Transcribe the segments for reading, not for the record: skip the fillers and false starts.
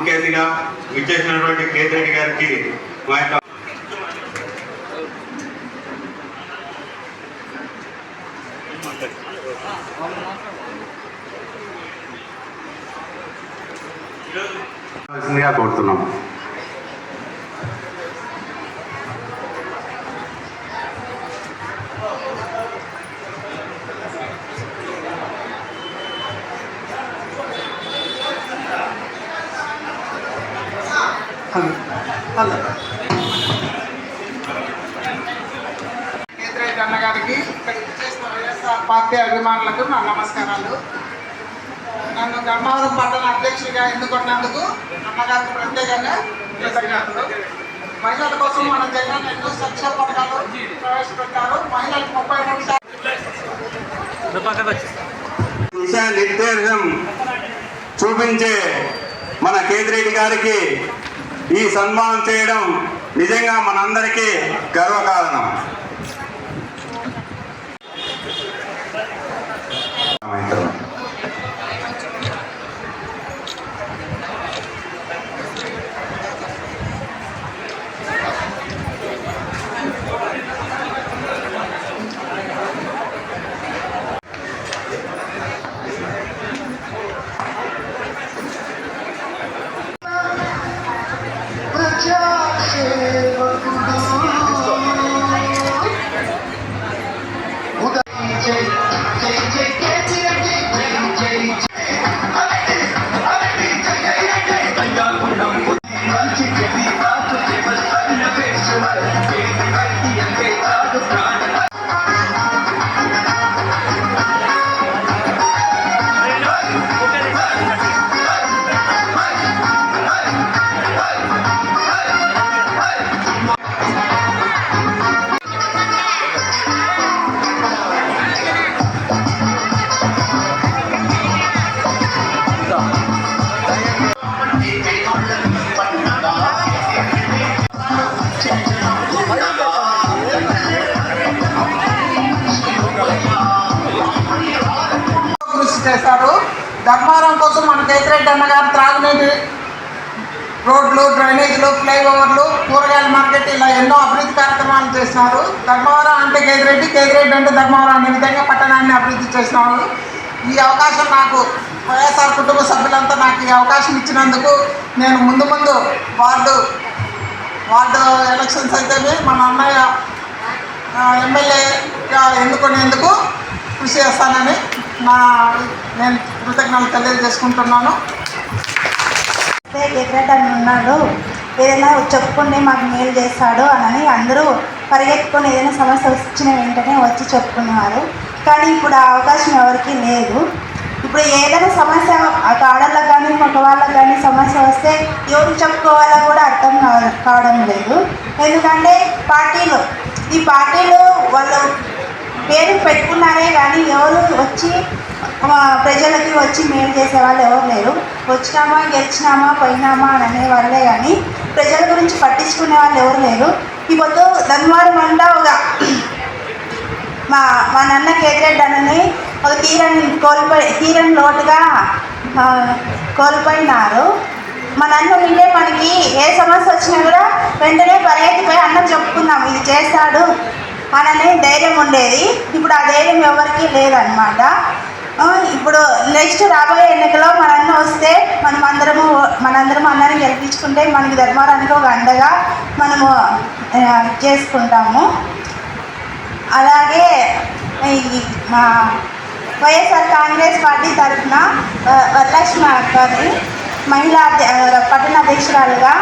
ముఖ్య అతిథిగా విచ్చేసినటువంటి కేతిరెడ్డి గారికి మా యొక్క కోరుతున్నాము. కేతిరెడ్డి అన్నగారికి ఇక్కడికి వచ్చేసిన వైఎస్ఆర్ పార్టీ అభిమానులకు నా నమస్కారాలు. నన్ను ధర్మవరం పట్టణ అధ్యక్షుడిగా ఎన్నుకున్నందుకు అన్నగారికి ప్రత్యేకంగా కృతజ్ఞతలు. మహిళల కోసం మన జగన్ ఎన్నో సంక్షేమ పథకాలు ప్రవేశపెట్టారు. మహిళలకు 33 నిర్దేశం చూపించే మన కేతిరెడ్డి గారికి ఈ సన్మానం చేయడం నిజంగా మనందరికీ గర్వకారణం. చేశారు. ధర్మవరం కోసం మన కేతిరెడ్డి అన్నగారు త్రాగునీటి, రోడ్లు, డ్రైనేజీలు, ఫ్లైఓవర్లు, కూరగాయల మార్కెట్ ఇలా ఎన్నో అభివృద్ధి కార్యక్రమాలు చేస్తున్నారు. ధర్మవరం అంటే కేతిరెడ్డి, కేతిరెడ్డి అంటే ధర్మవరం అనే విధంగా పట్టణాన్ని అభివృద్ధి చేస్తున్నారు. ఈ అవకాశం నాకు వైఎస్ఆర్ కుటుంబ సభ్యులంతా నాకు ఈ అవకాశం ఇచ్చినందుకు నేను ముందు వార్డు ఎలక్షన్స్ అయితేనే మన అన్నయ్య ఎమ్మెల్యేగా ఎన్నుకునేందుకు కృషి చేస్తానని నేను కృతజ్ఞతలు తెలియజేసుకుంటున్నాను. కేతిరెడ్డి అని ఉన్నాడు, ఏదైనా చెప్పుకుంటే మాకు మేలు చేస్తాడు అని అందరూ పరిగెత్తుకొని ఏదైనా సమస్య వచ్చిన వెంటనే వచ్చి చెప్పుకునేవారు. కానీ ఇప్పుడు ఆ అవకాశం ఎవరికీ లేదు. ఇప్పుడు ఏదైనా సమస్య ఆడళ్ళకు కానీ మగవాళ్ళకు కానీ సమస్య వస్తే ఎవరు చెప్పుకోవాలో కూడా అర్థం కావడం లేదు. ఎందుకంటే ఈ పార్టీలు వాళ్ళు పేరు పెట్టుకున్నారే కానీ ఎవరు వచ్చి ప్రజలకి వచ్చి మేలు చేసే వాళ్ళు ఎవరు లేరు. వచ్చినామా గెలిచినామా పోయినామా అని అనేవాళ్ళే కానీ ప్రజల గురించి పట్టించుకునే వాళ్ళు ఎవరు లేరు. ఇప్పుడు ధర్మవరం అంతా మా నాన్న కేతిరెడ్డి అన్నని ఒక తీరని లోటుగా కోల్పోయినారు. మా నాన్న ఉంటే మనకి ఏ సమస్య వచ్చినా కూడా వెంటనే పరిగెత్తిపోయి అన్నం చెప్పుకుందాం ఇది చేస్తాడు అననే ధైర్యం ఉండేది. ఇప్పుడు ఆ ధైర్యం ఎవరికీ లేదనమాట. ఇప్పుడు నెక్స్ట్ రాబోయే ఎన్నికలో మన అన్న వస్తే మనందరం అన్నని గెలిపించుకుంటే మనకి ధర్మవరానికి ఒక అండగా మనము చేసుకుంటాము. అలాగే మా వైఎస్ఆర్ కాంగ్రెస్ పార్టీ తరఫున వరలక్ష్మి గారిని మహిళా పట్టణ అధ్యక్షురాలుగా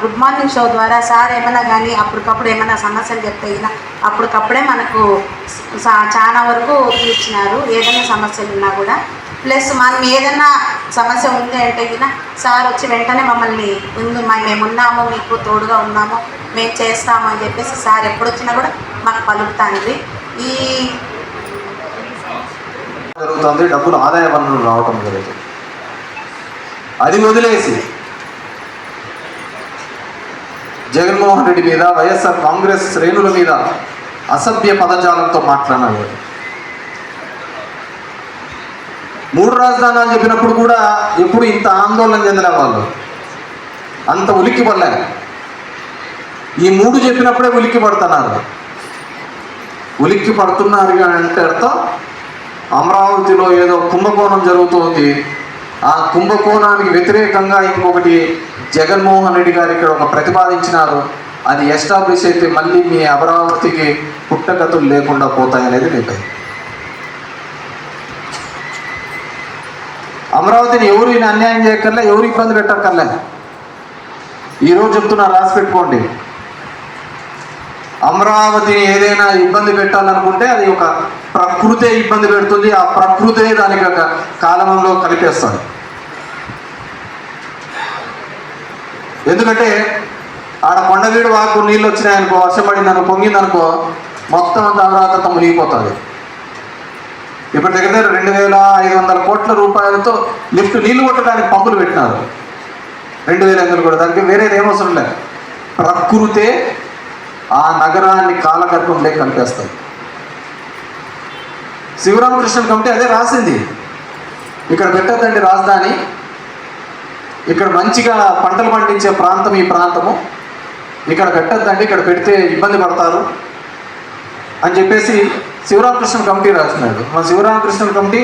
గుడ్ మార్నింగ్ షో ద్వారా సార్ ఏమైనా కానీ అప్పటికప్పుడు ఏమైనా సమస్యలు చెప్తే అప్పటికప్పుడే మనకు చాలా వరకు తీర్చినారు. ఏదైనా సమస్యలు ఉన్నా కూడా ప్లస్ మనం ఏదైనా సమస్య ఉంది అంటే సార్ వచ్చి వెంటనే మమ్మల్ని మేమున్నాము, మీకు తోడుగా ఉన్నాము, మేము చేస్తాము అని చెప్పేసి సార్ ఎప్పుడు వచ్చినా కూడా మాకు పలుకుతాంది. ఈ జరుగుతుంది, డబ్బులు ఆదాయ వనరులు రావటం జరుగుతుంది. అది వదిలేసి జగన్మోహన్ రెడ్డి మీద, వైఎస్ఆర్ కాంగ్రెస్ శ్రేణుల మీద అసభ్య పదజాలంతో మాట్లాడారు. 3 రాజధానులు చెప్పినప్పుడు కూడా ఎప్పుడు ఇంత ఆందోళన చెందిన వాళ్ళు, అంత ఉలిక్కి పడలేదు. ఈ 3 చెప్పినప్పుడే ఉలిక్కి పడుతున్నారు. ఉలిక్కి పడుతున్నారు అంటే అర్థం అమరావతిలో ఏదో కుంభకోణం జరుగుతోంది. ఆ కుంభకోణానికి వ్యతిరేకంగా ఇంకొకటి జగన్మోహన్ రెడ్డి గారు ఇక్కడ ఒక ప్రతిపాదించినారు. అది ఎస్టాబ్లిష్ అయితే మళ్ళీ మీ అమరావతికి పుట్టగతులు లేకుండా పోతాయనేది నిర్ణయం. అమరావతిని ఎవరు అన్యాయం చేయక్కర్లే, ఎవరు ఇబ్బంది పెట్టక్కర్లే. ఈరోజు చెప్తున్నా, రాసి పెట్టుకోండి. అమరావతిని ఏదైనా ఇబ్బంది పెట్టాలనుకుంటే అది ఒక ప్రకృతే ఇబ్బంది పెడుతుంది. ఆ ప్రకృతే దానికి ఒక కాలంలో కలిపేస్తాడు. ఎందుకంటే ఆడ కొండవీడు వాకు నీళ్ళు వచ్చినాయనుకో, వర్షం పడిందనుకో, పొంగిందనుకో, మొత్తం అంత అమరావతి మునిగిపోతుంది. ఇప్పుడు దగ్గర 2500 కోట్ల రూపాయలతో లిఫ్ట్ నీళ్లు కొట్టడానికి పంపులు పెట్టినారు. 2500 కూడా, దానికి వేరేది ఏమవసరం లేదు. ప్రకృతే ఆ నగరాన్ని కాలగర్భంలో కలిపేస్తాయి. శివరామకృష్ణ కమిటీ అదే రాసింది. ఇక్కడ పెట్టద్దండి రాజధాని, ఇక్కడ మంచిగా పంటలు పండించే ప్రాంతం ఈ ప్రాంతము, ఇక్కడ పెట్టద్దండి, ఇక్కడ పెడితే ఇబ్బంది పడతారు అని చెప్పేసి శివరామకృష్ణ కమిటీ రాసినాడు. మన శివరామకృష్ణ కమిటీ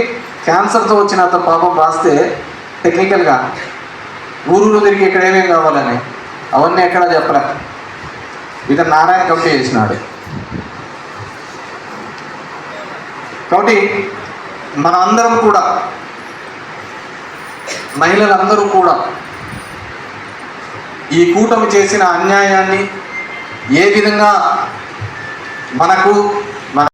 క్యాన్సర్తో వచ్చిన అతను పాపం రాస్తే టెక్నికల్గా ఊరూరు తిరిగి ఇక్కడ ఏమేం కావాలని అవన్నీ ఎక్కడా చెప్పలే. ఇతను నారాయణ కమిటీ చేసినాడు. కాబట్టి మన అందరం కూడా, మహిళలందరూ కూడా ఈ కూటమి చేసిన అన్యాయాన్ని ఏ విధంగా మనకు